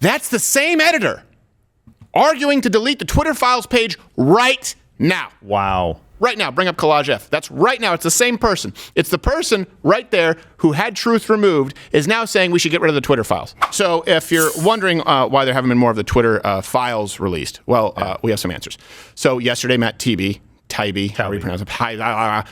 That's the same editor arguing to delete the Twitter files page right now. Wow. Right now, bring up Collage F. That's right now. It's the same person. It's the person right there who had truth removed is now saying we should get rid of the Twitter files. So if you're wondering why there haven't been more of the Twitter files released, well, we have some answers. So yesterday, Matt Taibbi, how do you pronounce it?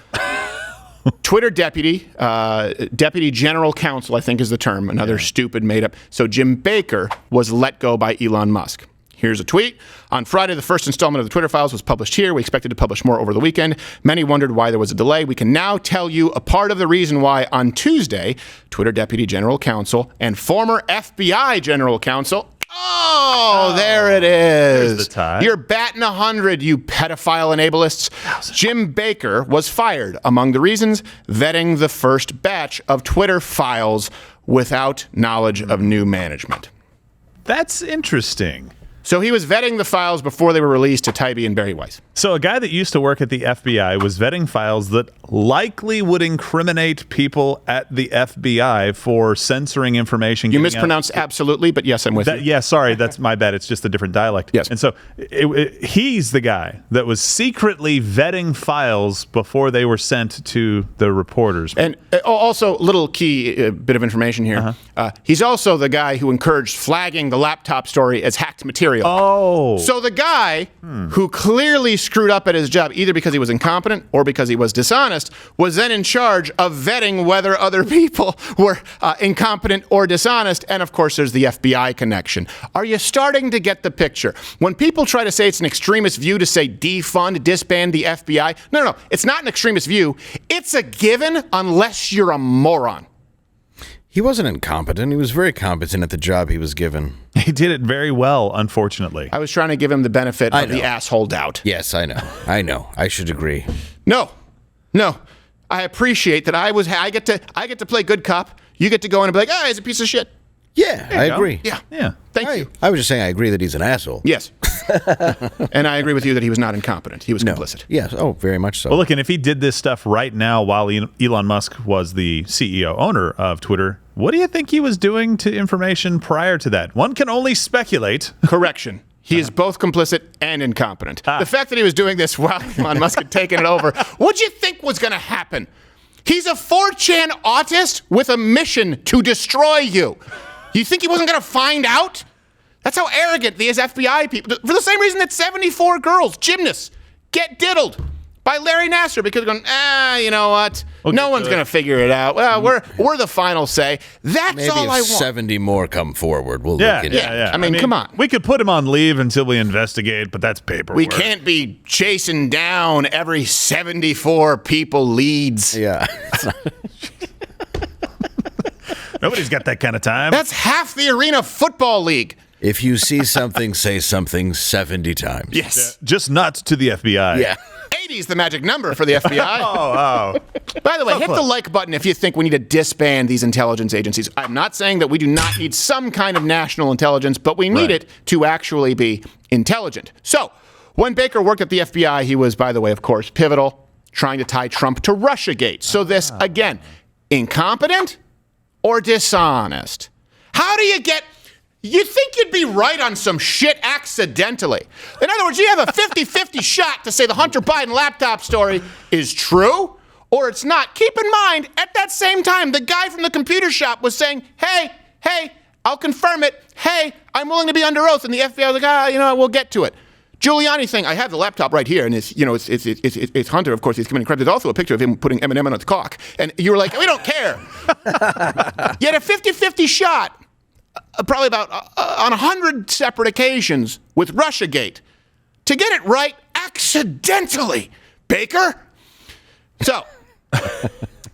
Twitter deputy general counsel, I think is the term, another stupid made up. So Jim Baker was let go by Elon Musk. Here's a tweet. On Friday, the first installment of the Twitter files was published here. We expected to publish more over the weekend. Many wondered why there was a delay. We can now tell you a part of the reason why on Tuesday, Twitter Deputy General Counsel and former FBI General Counsel, there it is. There's the tie. You're batting 100, you pedophile enableists. Jim Baker was fired. Among the reasons, vetting the first batch of Twitter files without knowledge of new management. That's interesting. So he was vetting the files before they were released to Taibbi and Barry Weiss. So a guy that used to work at the FBI was vetting files that likely would incriminate people at the FBI for censoring information. You mispronounced absolutely, but yes, I'm with you. Yeah, sorry, that's my bad. It's just a different dialect. Yes. And so he's the guy that was secretly vetting files before they were sent to the reporters. And also, little key bit of information here. He's also the guy who encouraged flagging the laptop story as hacked material. Oh. So the guy who clearly screwed up at his job, either because he was incompetent or because he was dishonest, was then in charge of vetting whether other people were incompetent or dishonest. And of course, there's the FBI connection. Are you starting to get the picture? When people try to say it's an extremist view to say defund, disband the FBI, no, it's not an extremist view. It's a given unless you're a moron. He wasn't incompetent. He was very competent at the job he was given. He did it very well, unfortunately. I was trying to give him the benefit of the asshole doubt. Yes, I know. I should agree. No. I appreciate that I get to play good cop. You get to go in and be like, he's a piece of shit. Yeah, I agree. Yeah. Thank you. I was just saying I agree that he's an asshole. Yes. And I agree with you that he was not incompetent. He was complicit. Yes. Oh, very much so. Well, look, and if he did this stuff right now while Elon Musk was the CEO owner of Twitter, what do you think he was doing to information prior to that? One can only speculate. Correction. He is both complicit and incompetent. The fact that he was doing this while Elon Musk had taken it over, what'd you think was going to happen? He's a 4chan autist with a mission to destroy you. You think he wasn't going to find out? That's how arrogant these FBI people, for the same reason that 74 girls, gymnasts, get diddled by Larry Nassar because they're going, you know what? No one's going to figure it out. Well, we're the final say. That's Maybe all I want. 70 more come forward, we'll look at it. Yeah. I mean, come on. We could put him on leave until we investigate, but that's paperwork. We can't be chasing down every 74 people leads. Yeah. Nobody's got that kind of time. That's half the Arena Football League. If you see something, say something 70 times. Yes. Just not to the FBI. Yeah. 80 is the magic number for the FBI. Oh. By the way, hit the like button if you think we need to disband these intelligence agencies. I'm not saying that we do not need some kind of national intelligence, but we need it to actually be intelligent. So, when Baker worked at the FBI, he was, by the way, of course, pivotal, trying to tie Trump to Russiagate. So this, again, incompetent or dishonest? How do you get... You think you'd be right on some shit accidentally. In other words, you have a 50-50 shot to say the Hunter Biden laptop story is true or it's not. Keep in mind, at that same time, the guy from the computer shop was saying, hey, I'll confirm it. Hey, I'm willing to be under oath. And the FBI was like, we'll get to it. Giuliani thing, I have the laptop right here, and it's Hunter, of course, he's committing crime. There's also a picture of him putting M&M on his cock. And you were like, we don't care. You had a 50-50 shot. Probably about on 100 separate occasions with Russiagate to get it right accidentally, Baker. So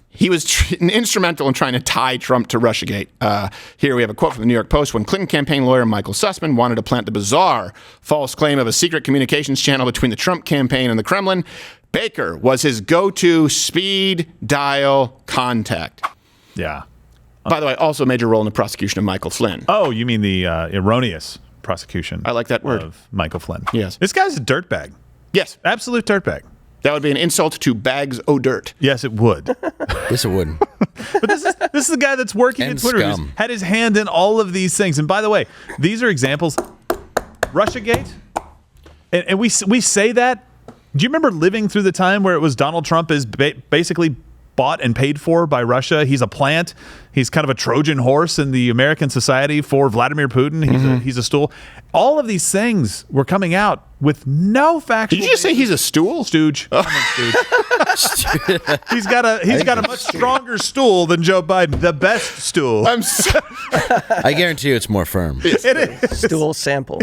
he was instrumental in trying to tie Trump to Russiagate. Here we have a quote from the New York Post. When Clinton campaign lawyer Michael Sussman wanted to plant the bizarre false claim of a secret communications channel between the Trump campaign and the Kremlin, Baker was his go-to speed dial contact. Yeah. By the way, also a major role in the prosecution of Michael Flynn. Oh, you mean the erroneous prosecution? I like that word. Of Michael Flynn. Yes. This guy's a dirtbag. Yes. Absolute dirtbag. That would be an insult to bags o' dirt. Yes, it would. Yes, it would. But this is the guy that's working at And Twitter, who's scum. had his hand in all of these things. And by the way, these are examples. Russiagate, and we say that. Do you remember living through the time where it was Donald Trump is basically bought and paid for by Russia? He's a plant. He's kind of a Trojan horse in the American society for Vladimir Putin. He's a stool. All of these things were coming out with no factual. Did you just say he's a stool? Stooge? Come on, Stooge. He's got a much stronger stool than Joe Biden. The best stool. I guarantee you it's more firm. It is. Stool sample.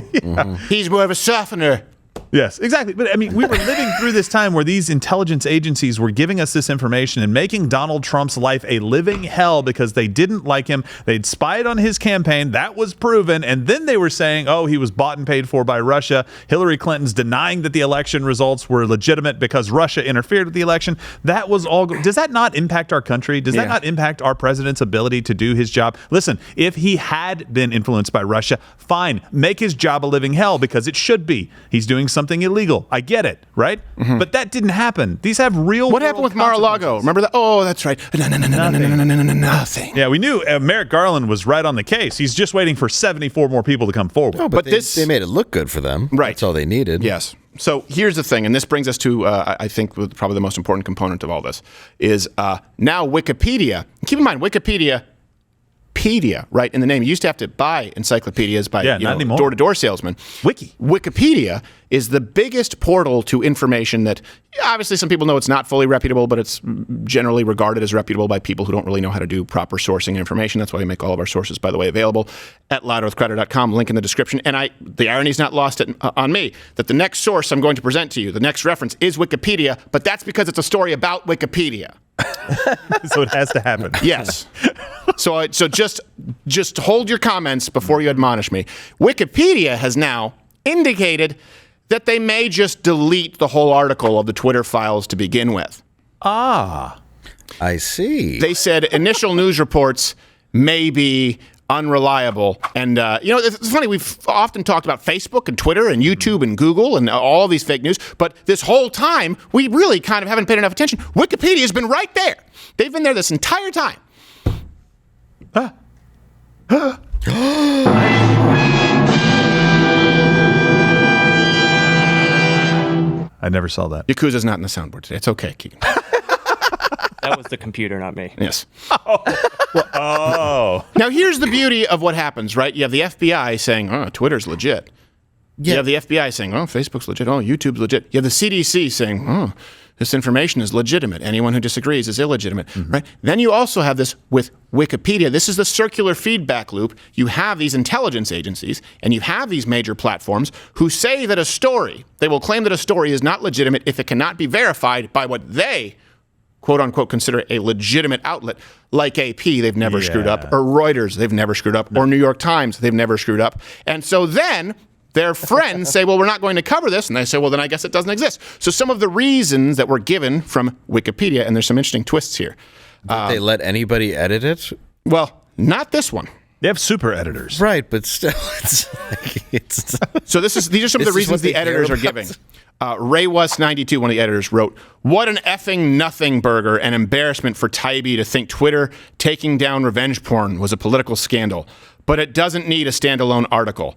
He's more of a softener. Yes, exactly. But I mean, we were living through this time where these intelligence agencies were giving us this information and making Donald Trump's life a living hell because they didn't like him. They'd spied on his campaign. That was proven. And then they were saying, oh, he was bought and paid for by Russia. Hillary Clinton's denying that the election results were legitimate because Russia interfered with the election. That was all. Does that not impact our country? Does that not impact our president's ability to do his job? Listen, if he had been influenced by Russia, fine. Make his job a living hell because it should be. He's doing something illegal. I get it, right? But that didn't happen. These have real. What happened with Mar-a-Lago? Remember that? Oh, that's right. Nothing. Yeah, we knew Merrick Garland was right on the case. He's just waiting for 74 more people to come forward. No, but they made it look good for them. Right. That's all they needed. Yes. So here's the thing, and this brings us to, I think, probably the most important component of all this, is now Wikipedia. Keep in mind, Wikipedia, right, in the name. You used to have to buy encyclopedias by not anymore. door-to-door salesmen. Wikipedia is the biggest portal to information that, obviously, some people know it's not fully reputable, but it's generally regarded as reputable by people who don't really know how to do proper sourcing information. That's why we make all of our sources, by the way, available at louderwithcrowder.com, link in the description. And the irony is not lost on me that the next source I'm going to present to you, the next reference, is Wikipedia, but that's because it's a story about Wikipedia. So it has to happen. Yes. So just hold your comments before you admonish me. Wikipedia has now indicated that they may just delete the whole article of the Twitter files to begin with. I see. They said initial news reports may be unreliable. And, it's funny. We've often talked about Facebook and Twitter and YouTube and Google and all these fake news. But this whole time, we really kind of haven't paid enough attention. Wikipedia has been right there. They've been there this entire time. I never saw that. Yakuza's not in the soundboard today. It's okay, Keegan. That was the computer, not me. Yes. Oh. Now, here's the beauty of what happens, right? You have the FBI saying, oh, Twitter's legit. Yeah. You have the FBI saying, oh, Facebook's legit. Oh, YouTube's legit. You have the CDC saying, oh, this information is legitimate. Anyone who disagrees is illegitimate, right? Then you also have this with Wikipedia. This is the circular feedback loop. You have these intelligence agencies and you have these major platforms who say that a story, they will claim that a story is not legitimate if it cannot be verified by what they, quote unquote, consider a legitimate outlet, like AP, they've never screwed up, or Reuters, they've never screwed up, or New York Times, they've never screwed up. And so then their friends say, well, we're not going to cover this. And they say, well, then I guess it doesn't exist. So some of the reasons that were given from Wikipedia, and there's some interesting twists here. Did they let anybody edit it? Well, not this one. They have super editors. Right, but still, So these are some of the reasons the editors are giving. Ray West 92, one of the editors, wrote, "What an effing nothing burger and embarrassment for Taibbi to think Twitter taking down revenge porn was a political scandal, but it doesn't need a standalone article."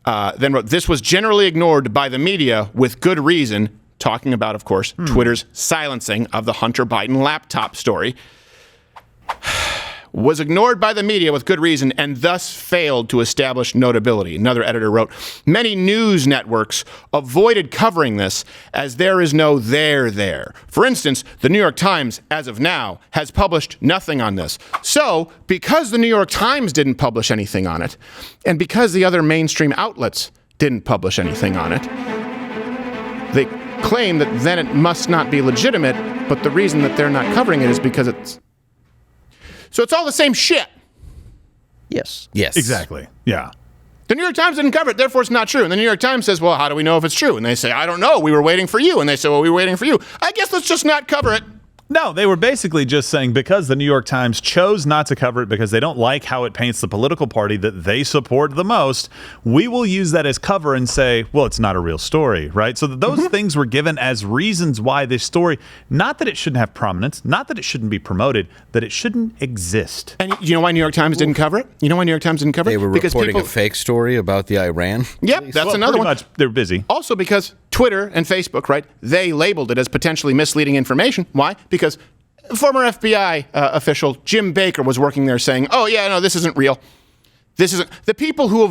Then wrote, "This was generally ignored by the media with good reason," talking about, of course, Twitter's silencing of the Hunter Biden laptop story. "Was ignored by the media with good reason and thus failed to establish notability." Another editor wrote, "Many news networks avoided covering this as there is no there. For instance, the New York Times, as of now, has published nothing on this. So, because the New York Times didn't publish anything on it, and because the other mainstream outlets didn't publish anything on it, they claim that then it must not be legitimate, but the reason that they're not covering it is because it's..." So it's all the same shit. Yes. Yes. Exactly. Yeah. The New York Times didn't cover it, therefore it's not true. And the New York Times says, well, how do we know if it's true? And they say, I don't know. We were waiting for you. And they say, well, we were waiting for you. I guess let's just not cover it. No, they were basically just saying because the New York Times chose not to cover it because they don't like how it paints the political party that they support the most, we will use that as cover and say, well, it's not a real story, right? So those things were given as reasons why this story, not that it shouldn't have prominence, not that it shouldn't be promoted, that it shouldn't exist. And you know why New York Times didn't cover it? You know why New York Times didn't cover it? They were reporting a fake story about the Iran. Yep, that's another one. Much, they're busy. Also because Twitter and Facebook, right, they labeled it as potentially misleading information. Why? Because former FBI official Jim Baker was working there saying, oh, yeah, no, this isn't real. This isn't. The people who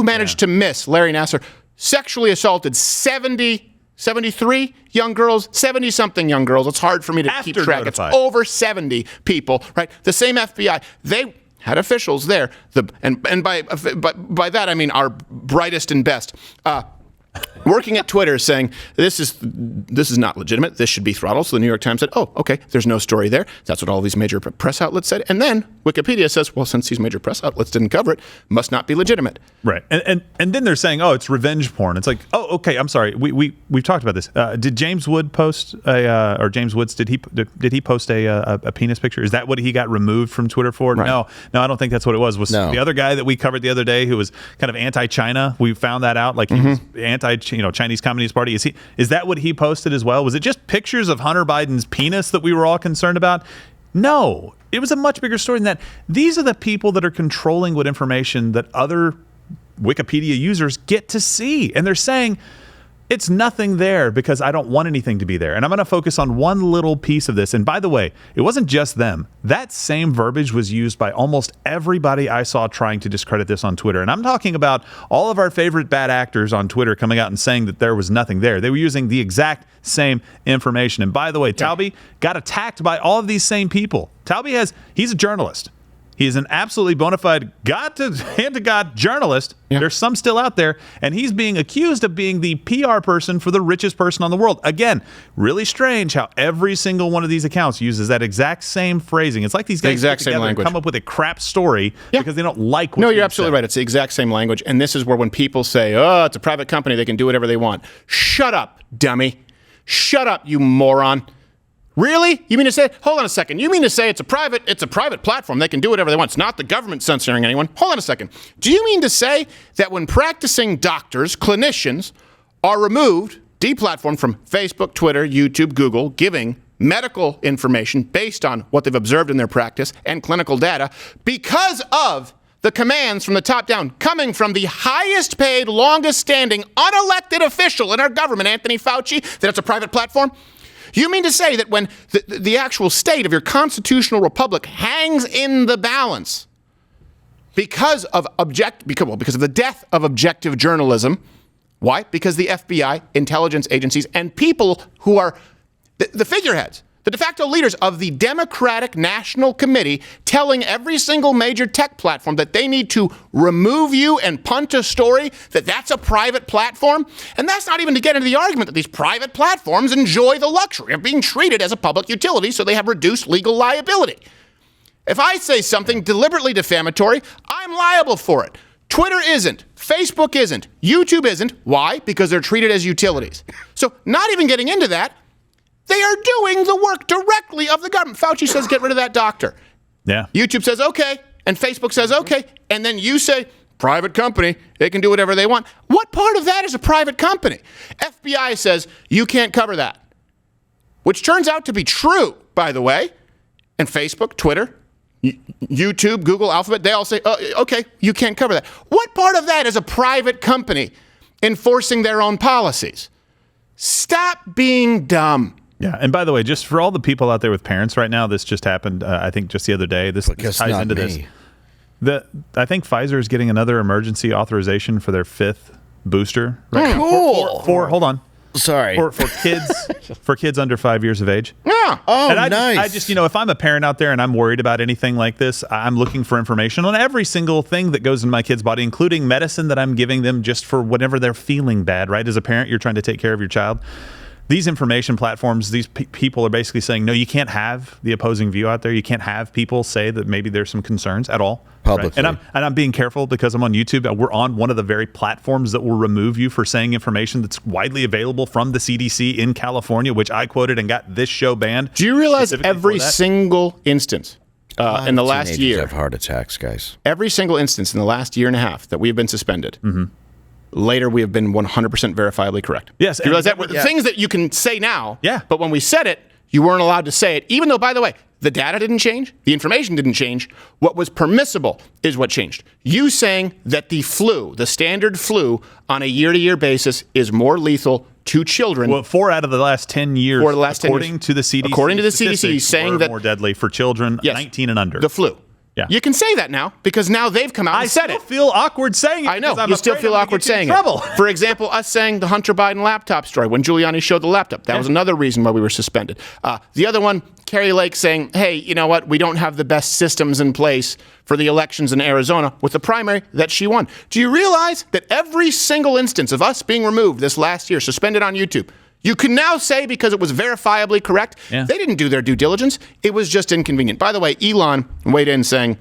managed to miss Larry Nassar sexually assaulted 73 young girls, 70-something young girls. It's hard for me to keep track. Notified. It's over 70 people, right? The same FBI. They had officials there. And by that, I mean our brightest and best. Working at Twitter saying, this is not legitimate. This should be throttled. So the New York Times said, oh, okay, there's no story there. That's what all these major press outlets said. And then Wikipedia says, well, since these major press outlets didn't cover it, must not be legitimate. Right. And then they're saying, oh, it's revenge porn. It's like, oh, okay, I'm sorry. We've talked about this. Did James Wood post or James Woods, did he post a penis picture? Is that what he got removed from Twitter for? Right. No, I don't think that's what it was. No. The other guy that we covered the other day who was kind of anti-China, we found that out, like he was Chinese Communist Party. Is that what he posted as well? Was it just pictures of Hunter Biden's penis that we were all concerned about? No, it was a much bigger story than that. These are the people that are controlling what information that other Wikipedia users get to see. And they're saying, it's nothing there because I don't want anything to be there. And I'm going to focus on one little piece of this. And by the way, it wasn't just them. That same verbiage was used by almost everybody I saw trying to discredit this on Twitter. And I'm talking about all of our favorite bad actors on Twitter coming out and saying that there was nothing there. They were using the exact same information. And by the way, Taubey got attacked by all of these same people. He's a journalist. He is an absolutely bona fide, hand-to-God journalist. Yeah. There's some still out there, and he's being accused of being the PR person for the richest person on the world. Again, really strange how every single one of these accounts uses that exact same phrasing. It's like these guys get together and come up with a crap story because they don't like what you're absolutely right. It's the exact same language, and this is where when people say, oh, it's a private company, they can do whatever they want. Shut up, dummy. Shut up, you moron. Really? You mean to say, hold on a second. You mean to say it's a private platform. They can do whatever they want. It's not the government censoring anyone. Hold on a second. Do you mean to say that when practicing doctors, clinicians, are removed, deplatformed from Facebook, Twitter, YouTube, Google, giving medical information based on what they've observed in their practice and clinical data because of the commands from the top down coming from the highest paid, longest standing, unelected official in our government, Anthony Fauci, that it's a private platform? You mean to say that when the actual state of your constitutional republic hangs in the balance because of the death of objective journalism? Why? Because the FBI, intelligence agencies, and people who are the figureheads, the de facto leaders of the Democratic National Committee telling every single major tech platform that they need to remove you and punt a story, that's a private platform. And that's not even to get into the argument that these private platforms enjoy the luxury of being treated as a public utility, so they have reduced legal liability. If I say something deliberately defamatory, I'm liable for it. Twitter isn't. Facebook isn't. YouTube isn't. Why? Because they're treated as utilities. So not even getting into that, they are doing the work directly of the government. Fauci says, get rid of that doctor. Yeah. YouTube says, okay. And Facebook says, okay. And then you say, private company, they can do whatever they want. What part of that is a private company? FBI says, you can't cover that. Which turns out to be true, by the way. And Facebook, Twitter, YouTube, Google, Alphabet, they all say, okay, you can't cover that. What part of that is a private company enforcing their own policies? Stop being dumb. Yeah, and by the way, just for all the people out there with parents right now, this just happened, I think, just the other day. This ties into this. I think Pfizer is getting another emergency authorization for their 5th booster. Right? Cool. Hold on. Sorry. For kids under 5 years of age. Yeah. Oh, and nice. I just, if I'm a parent out there and I'm worried about anything like this, I'm looking for information on every single thing that goes in my kid's body, including medicine that I'm giving them just for whenever they're feeling bad, right? As a parent, you're trying to take care of your child. these information platforms, these people are basically saying, no, you can't have the opposing view out there. You can't have people say that maybe there's some concerns at all. Publicly. Right? And I'm being careful because I'm on YouTube. We're on one of the very platforms that will remove you for saying information that's widely available from the CDC in California, which I quoted and got this show banned. Do you realize specifically every for that? single instance in the last Teenagers year, have heart attacks, guys. every single instance in the last year and a half that we have been suspended, later we have been 100% verifiably correct. Yes, Do you realize that? yeah. Things that you can say now, Yeah. but when we said it, you weren't allowed to say it, even though, by the way, the data didn't change, the information didn't change. What was permissible is what changed. You saying that the flu, the standard flu, on a year-to-year basis is more lethal to children. Well, 4 out of the last 10 years, 4 of the last 10 according years. to the CDC, According to the CDC, statistics, saying were that- more deadly for children Yes. 19 and under. The flu. Yeah. You can say that now because now they've come out I and said still it. feel awkward saying it. I know. because I'm You still afraid feel I'm gonna awkward get you in saying trouble. it. For example, us saying the Hunter Biden laptop story when Giuliani showed the laptop. That was another reason why we were suspended. The other one, Carrie Lake saying, hey, you know what? We don't have the best systems in place for the elections in Arizona with the primary that she won. Do you realize that every single instance of us being removed this last year, suspended on YouTube, you can now say because it was verifiably correct, Yeah. they didn't do their due diligence. It was just inconvenient. By the way, Elon weighed in saying,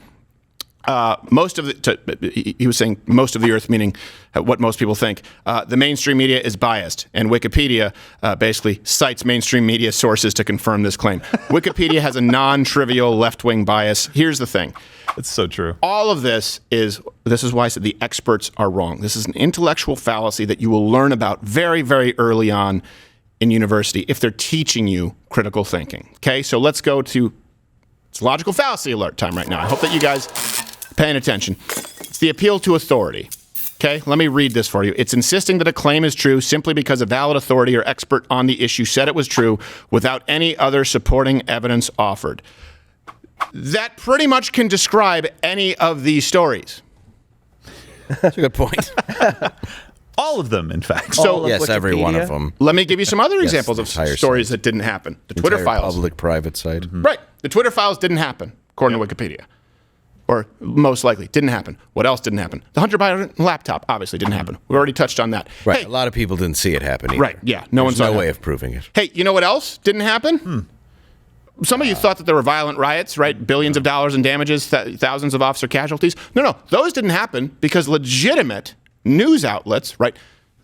he was saying most of the earth, meaning what most people think. The mainstream media is biased, and Wikipedia basically cites mainstream media sources to confirm this claim. Wikipedia has a non-trivial left-wing bias. Here's the thing. It's so true. All of this is why I said the experts are wrong. This is an intellectual fallacy that you will learn about very, very early on in university if they're teaching you critical thinking. Okay, so let's go to, it's logical fallacy alert time right now. I hope that you guys paying attention. It's the appeal to authority. Okay, let me read this for you. It's insisting that a claim is true simply because a valid authority or expert on the issue said it was true without any other supporting evidence offered. That pretty much can describe any of these stories. That's a good point. All of them, in fact. So Yes, every one of them. let me give you some other examples the of entire stories site. that didn't happen. The Twitter Entire files. Public-private site. Right. The Twitter files didn't happen, according to Wikipedia. Or most likely, didn't happen. What else didn't happen? The Hunter Biden laptop obviously didn't happen. We already touched on that. Right. Hey, A lot of people didn't see it happen either. right, yeah. No one There's saw no it way happen. of proving it. Hey, you know what else didn't happen? Some of you thought that there were violent riots, right? Billions of dollars in damages, thousands of officer casualties. No, those didn't happen because legitimate news outlets, right?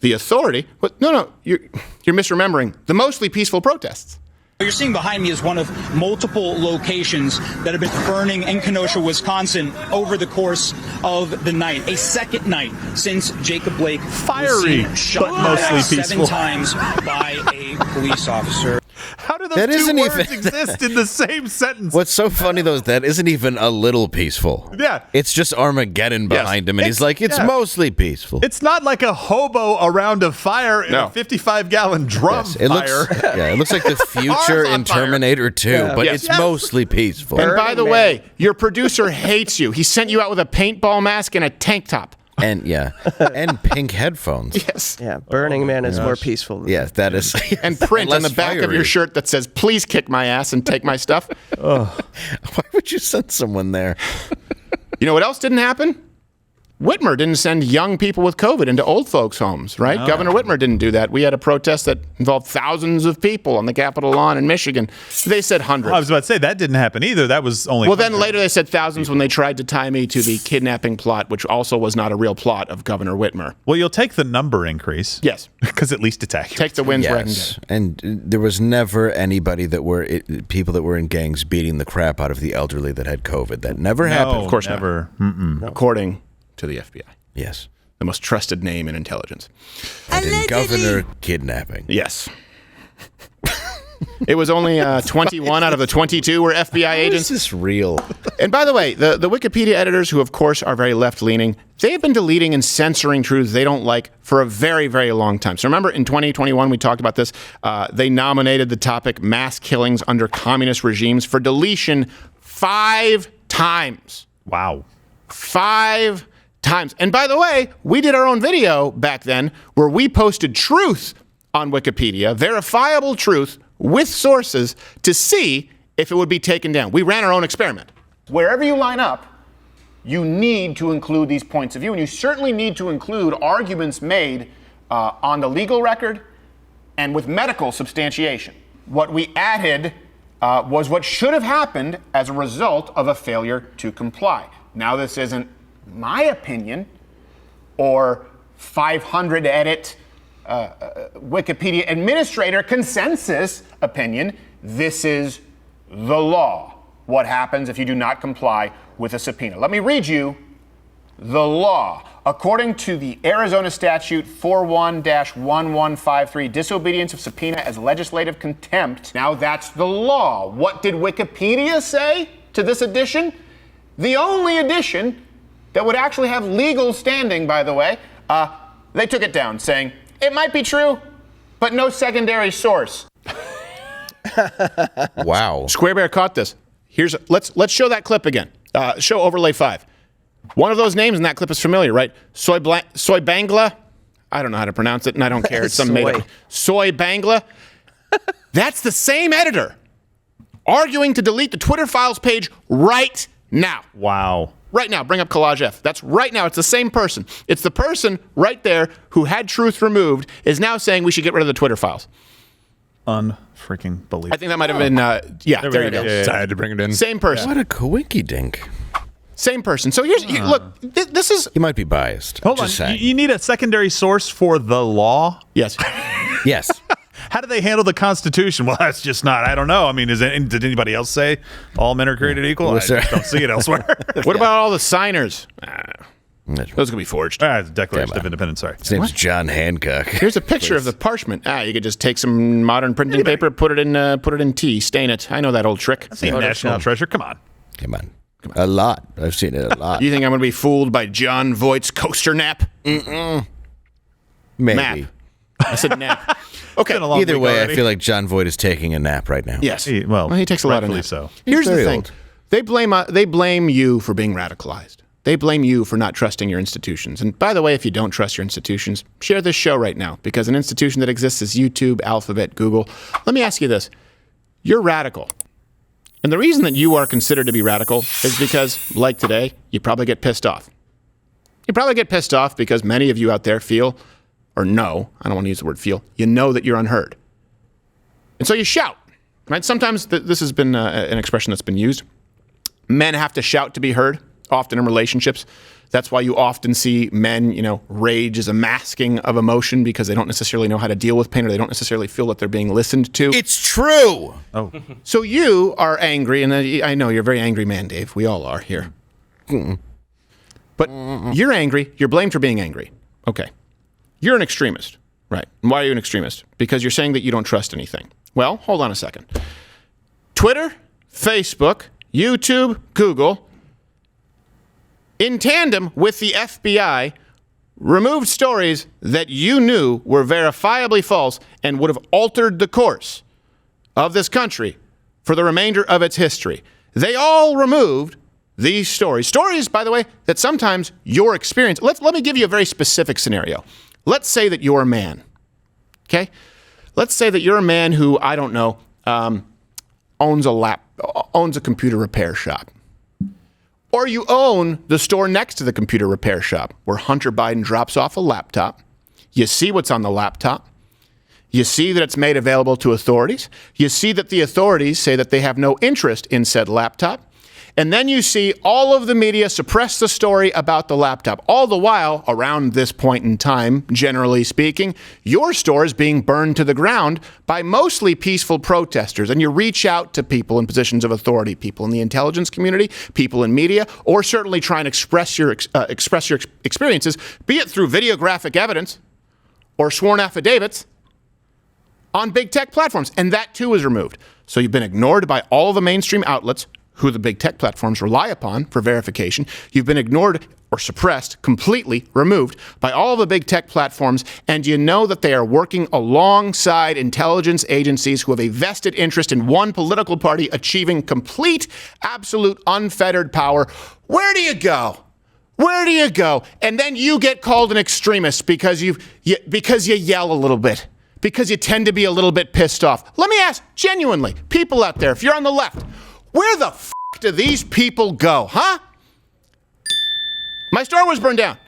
The authority, but no, you're misremembering the mostly peaceful protests. What you're seeing behind me is one of multiple locations that have been burning in Kenosha, Wisconsin over the course of the night. A second night since Jacob Blake Fiery, was seen, shot but mostly seven peaceful. times by a police officer. How do those That two isn't words even- exist in the same sentence? What's so funny, though, is that isn't even a little peaceful. Yeah. It's just Armageddon behind him, and he's like, it's yeah. mostly peaceful. It's not like a hobo around a fire in No. a 55-gallon drum Yes, it fire. looks, yeah, it looks like the future on in fire. Terminator 2, but Yes. it's mostly peaceful. And by the Man. way, your producer hates you. He sent you out with a paintball mask and a tank top. And and pink headphones. Yes. Yeah, Burning Man is more peaceful. Than Yes, that is. And print on less the back of fiery. your shirt that says, please kick my ass and take my stuff. Why would you send someone there? You know what else didn't happen? Whitmer didn't send young people with COVID into old folks' homes, right? No. Governor Whitmer didn't do that. We had a protest that involved thousands of people on the Capitol lawn in Michigan. They said hundreds. I was about to say that didn't happen either. That was only. Well, then later they said thousands when they tried to tie me to the kidnapping plot, which also was not a real plot of Governor Whitmer. Well, you'll take the number increase. Yes. Because at least it's accurate. Take the wins where I can get Yes, it. and there was never anybody people that were in gangs beating the crap out of the elderly that had COVID. That never happened. Of course not. never. According to the FBI. Yes, The most trusted name in intelligence. and in governor kidnapping. Yes. It was only 21 out of the 22 were FBI agents. Is this real? And by the way, the Wikipedia editors, who of course are very left-leaning, they've been deleting and censoring truths they don't like for a very, very long time. So remember in 2021, we talked about this. They nominated the topic mass killings under communist regimes for deletion 5 times. Wow. 5 times. And by the way, we did our own video back then where we posted truth on Wikipedia, verifiable truth with sources to see if it would be taken down. We ran our own experiment. Wherever you line up, you need to include these points of view, and you certainly need to include arguments made on the legal record and with medical substantiation. What we added was what should have happened as a result of a failure to comply. Now, this isn't my opinion or 500 edit Wikipedia administrator consensus opinion. This is the law. What happens if you do not comply with a subpoena? Let me read you the law. According to the Arizona statute 41-1153, disobedience of subpoena as legislative contempt. Now that's the law. What did Wikipedia say to this addition? The only addition that would actually have legal standing, by the way, they took it down, saying, it might be true, but no secondary source. Wow. Square Bear caught this. Let's show that clip again. Show overlay 5. One of those names in that clip is familiar, right? Soy Bangla. I don't know how to pronounce it, and I don't care. It's some made up. Soy Bangla. That's the same editor arguing to delete the Twitter files page right now. Wow. Right now. Bring up Collage F. That's right now. It's the same person. It's the person right there who had truth removed is now saying we should get rid of the Twitter files. Unfreaking believable. I think that might have been, there you go. Yeah. I had to bring it in. Same person. What a coinky dink. Same person. So look, this is... You might be biased. Hold Just on. saying. You need a secondary source for the law? Yes. Yes. How do they handle the Constitution? Well, that's just not. I don't know. I mean, did anybody else say all men are created equal? I just don't see it elsewhere. What about all the signers? Those could be forged. It's Declaration of Independence, sorry. His name's John Hancock. Here's a picture of the parchment. You could just take some modern printing paper, put it in tea, stain it. I know that old trick. That's a national treasure. Come on. Come on. A lot. I've seen it a lot. You think I'm going to be fooled by John Voight's coaster nap? Maybe. Map. I said nap. Okay. Either way, I feel like John Voight is taking a nap right now. Yes. He takes a lot of naps. so. Here's the very thing. old. They blame you for being radicalized. They blame you for not trusting your institutions. And by the way, if you don't trust your institutions, share this show right now, because an institution that exists is YouTube, Alphabet, Google. Let me ask you this. You're radical. And the reason that you are considered to be radical is because, like today, you probably get pissed off. You probably get pissed off because many of you out there feel, or know, I don't want to use the word feel, you know that you're unheard. And so you shout, right? Sometimes this has been an expression that's been used. Men have to shout to be heard, often in relationships. That's why you often see men, rage as a masking of emotion because they don't necessarily know how to deal with pain, or they don't necessarily feel that they're being listened to. It's true. Oh. So you are angry, and I know you're a very angry man, Dave. We all are here. But you're angry. You're blamed for being angry. Okay. You're an extremist, right? And why are you an extremist? Because you're saying that you don't trust anything. Well, hold on a second. Twitter, Facebook, YouTube, Google, in tandem with the FBI, removed stories that you knew were verifiably false and would have altered the course of this country for the remainder of its history. They all removed these stories. Stories, by the way, that sometimes your experience... Let me give you a very specific scenario. Let's say that you're a man, okay? Let's say that you're a man who, I don't know, owns a computer repair shop. Or you own the store next to the computer repair shop where Hunter Biden drops off a laptop. You see what's on the laptop. You see that it's made available to authorities. You see that the authorities say that they have no interest in said laptop. And then you see all of the media suppress the story about the laptop. All the while, around this point in time, generally speaking, your store is being burned to the ground by mostly peaceful protesters. And you reach out to people in positions of authority, people in the intelligence community, people in media, or certainly try and express your experiences, be it through videographic evidence or sworn affidavits on big tech platforms. And that too is removed. So you've been ignored by all the mainstream outlets who the big tech platforms rely upon for verification. You've been ignored or suppressed, completely removed by all the big tech platforms, and you know that they are working alongside intelligence agencies who have a vested interest in one political party achieving complete, absolute, unfettered power. Where do you go? Where do you go? And then you get called an extremist because you yell a little bit, because you tend to be a little bit pissed off. Let me ask, genuinely, people out there, if you're on the left, where the f*** do these people go, huh? My store was burned down.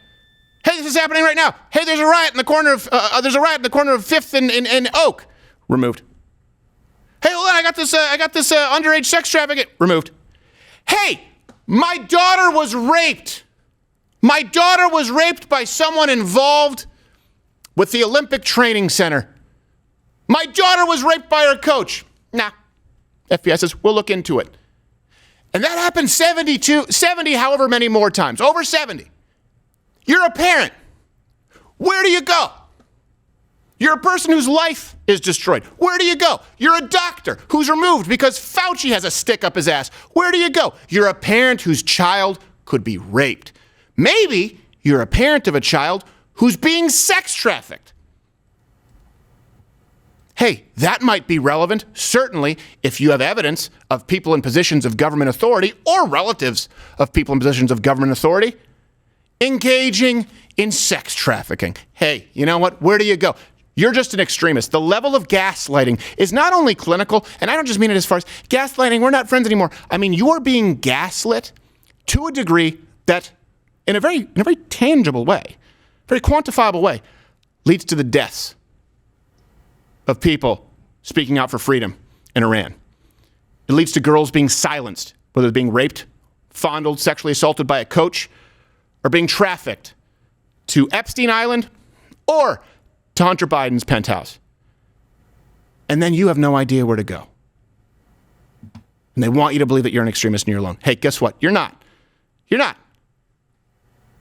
Hey, this is happening right now. Hey, there's a riot in the corner of 5th and Oak. Removed. Hey, hold on, I got this underage sex trafficking. Removed. Hey, my daughter was raped. My daughter was raped by someone involved with the Olympic Training Center. My daughter was raped by her coach. Nah. FBI says, we'll look into it. And that happened 70, however many more times. Over 70. You're a parent. Where do you go? You're a person whose life is destroyed. Where do you go? You're a doctor who's removed because Fauci has a stick up his ass. Where do you go? You're a parent whose child could be raped. Maybe you're a parent of a child who's being sex trafficked. Hey, that might be relevant, certainly, if you have evidence of people in positions of government authority or relatives of people in positions of government authority engaging in sex trafficking. Hey, you know what? Where do you go? You're just an extremist. The level of gaslighting is not only clinical, and I don't just mean it as far as gaslighting, we're not friends anymore. I mean, you are being gaslit to a degree that, in a very tangible way, very quantifiable way, leads to the deaths of people speaking out for freedom in Iran. It leads to girls being silenced, whether they're being raped, fondled, sexually assaulted by a coach, or being trafficked to Epstein Island or to Hunter Biden's penthouse. And then you have no idea where to go. And they want you to believe that you're an extremist and you're alone. Hey, guess what? You're not. You're not.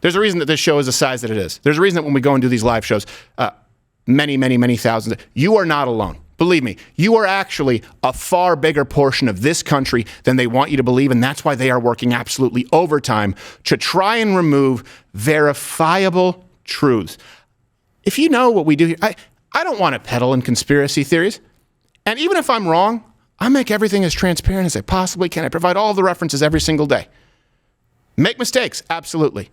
There's a reason that this show is the size that it is. There's a reason that when we go and do these live shows, many thousands, you are not alone. Believe me, you are actually a far bigger portion of this country than they want you to believe, and that's why they are working absolutely overtime to try and remove verifiable truths. If you know what we do here, I don't want to peddle in conspiracy theories. And even if I'm wrong, I make everything as transparent as I possibly can. I provide all the references every single day. Make mistakes, absolutely.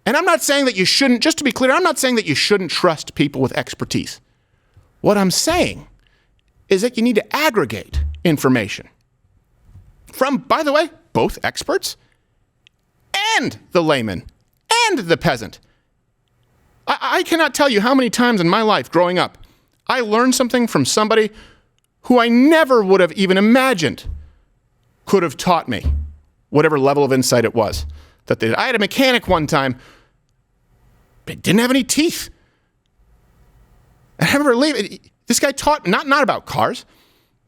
And I'm not saying that you shouldn't, just to be clear, I'm not saying that you shouldn't trust people with expertise. What I'm saying is that you need to aggregate information from, by the way, both experts and the layman and the peasant. I cannot tell you how many times in my life growing up I learned something from somebody who I never would have even imagined could have taught me whatever level of insight it was that they did. I had a mechanic one time, but didn't have any teeth. And I remember leaving. This guy taught not about cars.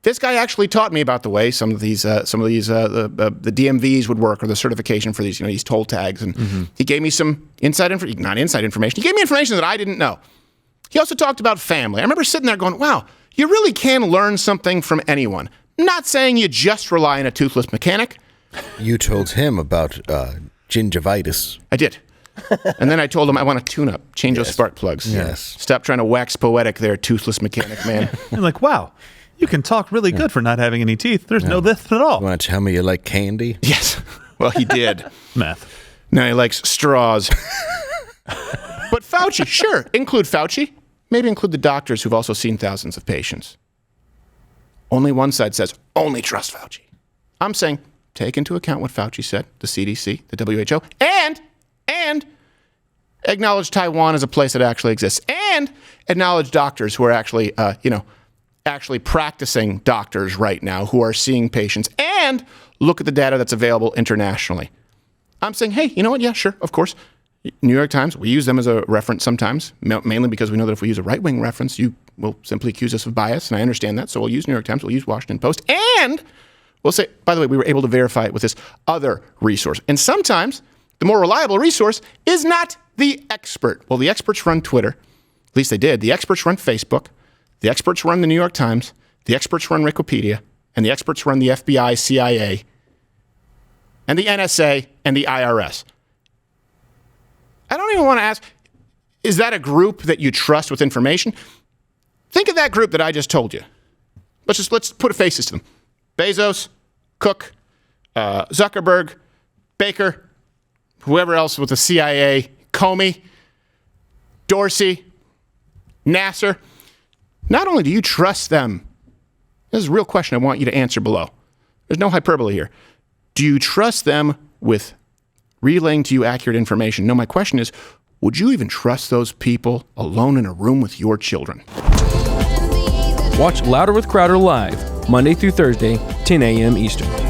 This guy actually taught me about the way some of these the DMVs would work, or the certification for these these toll tags. And he gave me some not inside information. He gave me information that I didn't know. He also talked about family. I remember sitting there going, "Wow, you really can learn something from anyone." I'm not saying you just rely on a toothless mechanic. You told him about gingivitis. I did. And then I told him I want a tune-up. Change those spark plugs. Yes. Stop trying to wax poetic there, toothless mechanic man. You're like, wow, you can talk really good for not having any teeth. There's no this at all. You want to tell me you like candy? Yes. Well, he did. Math. Now he likes straws. But Fauci, sure, include Fauci. Maybe include the doctors who've also seen thousands of patients. Only one side says, only trust Fauci. I'm saying, take into account what Fauci said, the CDC, the WHO, and acknowledge Taiwan as a place that actually exists, and acknowledge doctors who are actually, actually practicing doctors right now who are seeing patients, and look at the data that's available internationally. I'm saying, hey, you know what? Yeah, sure, of course. New York Times, we use them as a reference sometimes, mainly because we know that if we use a right-wing reference, you will simply accuse us of bias, and I understand that, so we'll use New York Times, we'll use Washington Post, and we'll say, by the way, we were able to verify it with this other resource. And sometimes the more reliable resource is not the expert. Well, the experts run Twitter. At least they did. The experts run Facebook. The experts run the New York Times. The experts run Wikipedia. And the experts run the FBI, CIA, and the NSA, and the IRS. I don't even want to ask, is that a group that you trust with information? Think of that group that I just told you. Let's put faces to them. Bezos, Cook, Zuckerberg, Baker, whoever else with the CIA, Comey, Dorsey, Nasser. Not only do you trust them, this is a real question I want you to answer below. There's no hyperbole here. Do you trust them with relaying to you accurate information? No, my question is, would you even trust those people alone in a room with your children? Watch Louder with Crowder live, Monday through Thursday, 10 a.m. Eastern.